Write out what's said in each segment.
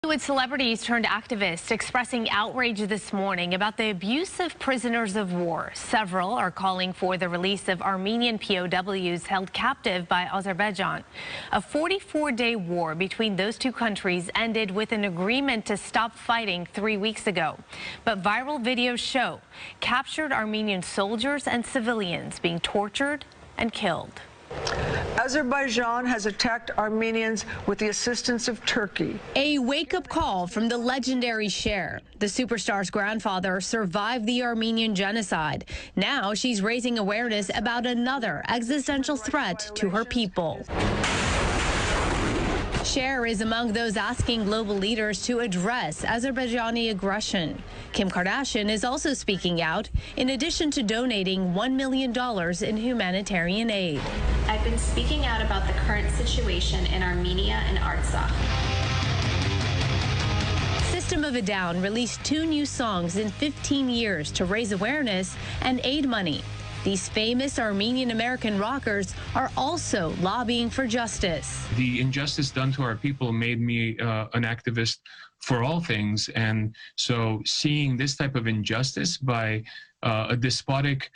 With celebrities turned activists expressing outrage this morning about the abuse of prisoners of war. Several are calling for the release of Armenian POWs held captive by Azerbaijan. A 44-day war between those two countries ended with an agreement to stop fighting 3 weeks ago. But viral videos show captured Armenian soldiers and civilians being tortured and killed. Azerbaijan has attacked Armenians with the assistance of Turkey. A wake-up call from the legendary Cher. The superstar's grandfather survived the Armenian genocide. Now she's raising awareness about another existential threat to her people. Cher is among those asking global leaders to address Azerbaijani aggression. Kim Kardashian is also speaking out, in addition to donating $1 million in humanitarian aid. I've been speaking out about the current situation in Armenia and Artsakh. System of a Down released 2 new songs in 15 years to raise awareness and aid money. These famous Armenian-American rockers are also lobbying for justice. The injustice done to our people made me an activist for all things. And so seeing this type of injustice by a despotic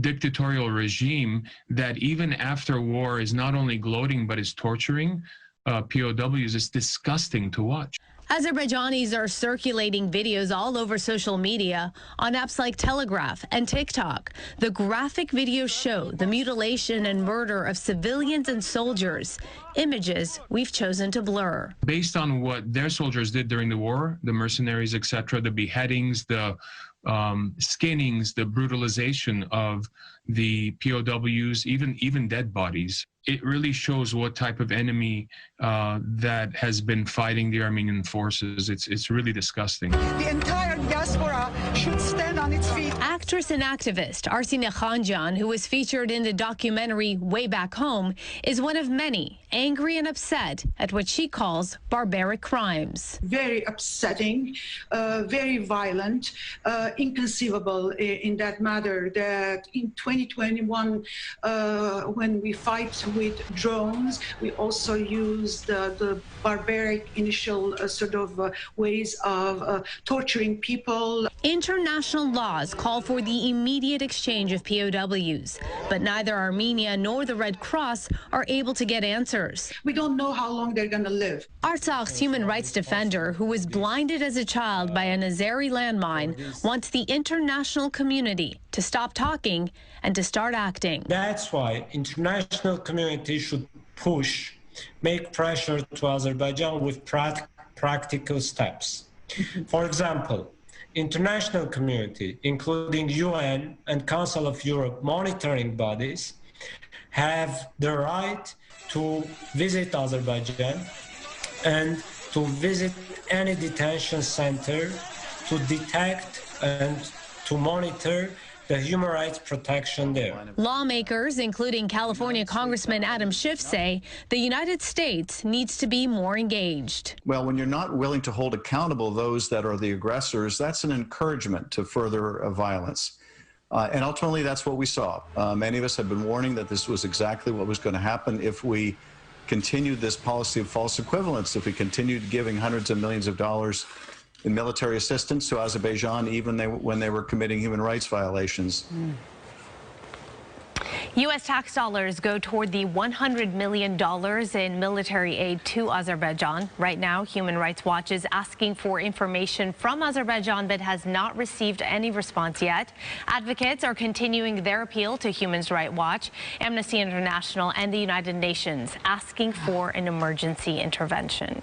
dictatorial regime that even after war is not only gloating but is torturing POWs is disgusting to watch. Azerbaijanis are circulating videos all over social media on apps like Telegraph and TikTok. The graphic videos show the mutilation and murder of civilians and soldiers, images we've chosen to blur. Based on what their soldiers did during the war, the mercenaries, etc., the beheadings, the skinnings, the brutalization of the POWs, even dead bodies, it really shows what type of enemy that has been fighting the Armenian forces. It's really disgusting. The entire diaspora should stand on its feet. Actress and activist Arsina Khanjan, who was featured in the documentary Way Back Home, is one of many angry and upset at what she calls barbaric crimes. Very upsetting, very violent, inconceivable in that matter that in 2021, when we fight with drones, we also use the barbaric initial ways of torturing people. International laws call for the immediate exchange of POWs, but neither Armenia nor the Red Cross are able to get answers. We don't know how long they're going to live. Artsakh's human rights defender, who was blinded as a child by an Azeri landmine, wants the international community to stop talking and to start acting. That's why international community should push, make pressure to Azerbaijan with practical steps. For example, international community, including UN and Council of Europe monitoring bodies, have the right to visit Azerbaijan and to visit any detention center to detect and to monitor the human rights protection there. Lawmakers, including California Congressman Adam Schiff, say the United States needs to be more engaged. Well, when you're not willing to hold accountable those that are the aggressors, that's an encouragement to further violence. And ultimately, that's what we saw. Many of us have been warning that this was exactly what was going to happen if we continued this policy of false equivalence, if we continued giving hundreds of millions of dollars in military assistance to Azerbaijan, even when they were committing human rights violations. U.S. tax dollars go toward the $100 million in military aid to Azerbaijan. Right now, Human Rights Watch is asking for information from Azerbaijan but has not received any response yet. Advocates are continuing their appeal to Human Rights Watch, Amnesty International, and the United Nations, asking for an emergency intervention.